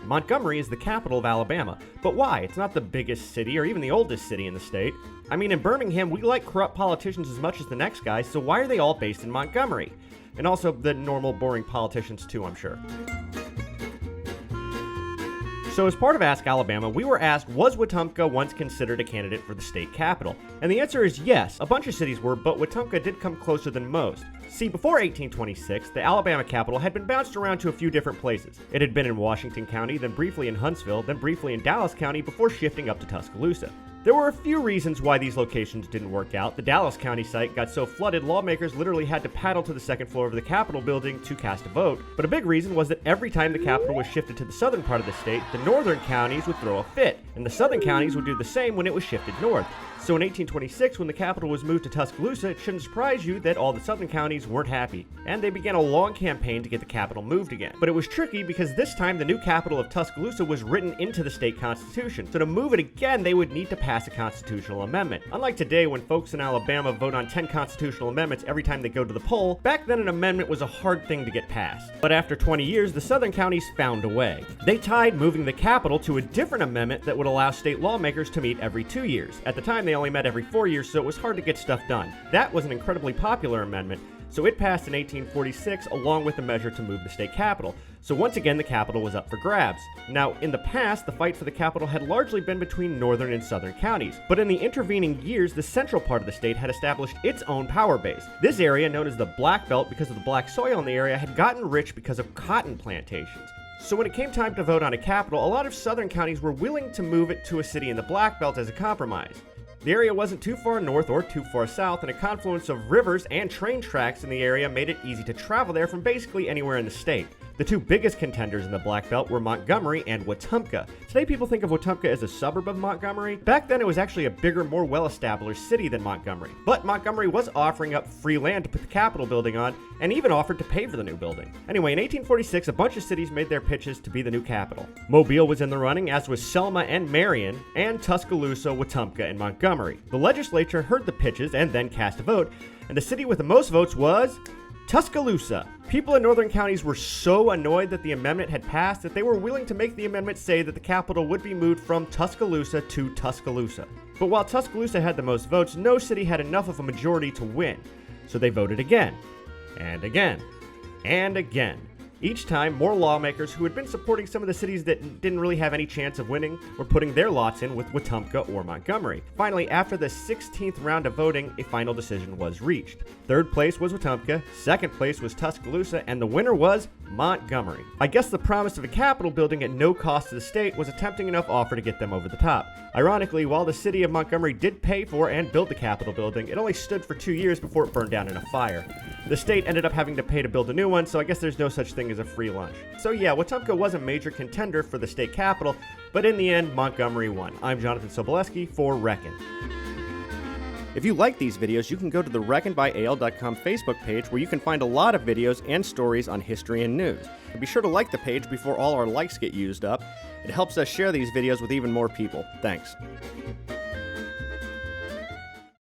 Montgomery is the capital of Alabama. But why? It's not the biggest city or even the oldest city in the state. I mean, in Birmingham, we like corrupt politicians as much as the next guy, so why are they all based in Montgomery? And also the normal, boring politicians too, I'm sure. So as part of Ask Alabama, we were asked, was Wetumpka once considered a candidate for the state capital? And the answer is yes, a bunch of cities were, but Wetumpka did come closer than most. See, before 1826, the Alabama capital had been bounced around to a few different places. It had been in Washington County, then briefly in Huntsville, then briefly in Dallas County, before shifting up to Tuscaloosa. There were a few reasons why these locations didn't work out. The Dallas County site got so flooded, lawmakers literally had to paddle to the second floor of the Capitol building to cast a vote. But a big reason was that every time the capital was shifted to the southern part of the state, the northern counties would throw a fit, and the southern counties would do the same when it was shifted north. So in 1826, when the capital was moved to Tuscaloosa, it shouldn't surprise you that all the southern counties weren't happy, and they began a long campaign to get the capital moved again. But it was tricky because this time the new capital of Tuscaloosa was written into the state constitution, so to move it again, they would need to pass a constitutional amendment. Unlike today, when folks in Alabama vote on 10 constitutional amendments every time they go to the poll, back then an amendment was a hard thing to get passed. But after 20 years, the southern counties found a way. They tied moving the capital to a different amendment that would allow state lawmakers to meet every 2 years. At the time, they only met every 4 years, so it was hard to get stuff done. That was an incredibly popular amendment, so it passed in 1846 along with the measure to move the state capital. So once again, the capital was up for grabs. Now, in the past, the fight for the capital had largely been between northern and southern counties, but in the intervening years, the central part of the state had established its own power base. This area, known as the Black Belt because of the black soil in the area, had gotten rich because of cotton plantations. So when it came time to vote on a capital, a lot of southern counties were willing to move it to a city in the Black Belt as a compromise. The area wasn't too far north or too far south, and a confluence of rivers and train tracks in the area made it easy to travel there from basically anywhere in the state. The two biggest contenders in the Black Belt were Montgomery and Wetumpka. Today people think of Wetumpka as a suburb of Montgomery. Back then it was actually a bigger, more well-established city than Montgomery. But Montgomery was offering up free land to put the Capitol building on, and even offered to pay for the new building. Anyway, in 1846, a bunch of cities made their pitches to be the new capital. Mobile was in the running, as was Selma and Marion, and Tuscaloosa, Wetumpka, and Montgomery. The legislature heard the pitches and then cast a vote, and the city with the most votes was Tuscaloosa. People in northern counties were so annoyed that the amendment had passed that they were willing to make the amendment say that the capital would be moved from Tuscaloosa to Tuscaloosa. But while Tuscaloosa had the most votes, no city had enough of a majority to win. So they voted again, and again, and again. Each time, more lawmakers who had been supporting some of the cities that didn't really have any chance of winning were putting their lots in with Wetumpka or Montgomery. Finally, after the 16th round of voting, a final decision was reached. Third place was Wetumpka, second place was Tuscaloosa, and the winner was Montgomery. I guess the promise of a Capitol building at no cost to the state was a tempting enough offer to get them over the top. Ironically, while the city of Montgomery did pay for and build the Capitol building, it only stood for 2 years before it burned down in a fire. The state ended up having to pay to build a new one, so I guess there's no such thing as a free lunch. So yeah, Wetumpka was a major contender for the state capital, but in the end, Montgomery won. I'm Jonathan Soboleski for Reckon. If you like these videos, you can go to the Reckon by AL.com Facebook page where you can find a lot of videos and stories on history and news. And be sure to like the page before all our likes get used up. It helps us share these videos with even more people. Thanks.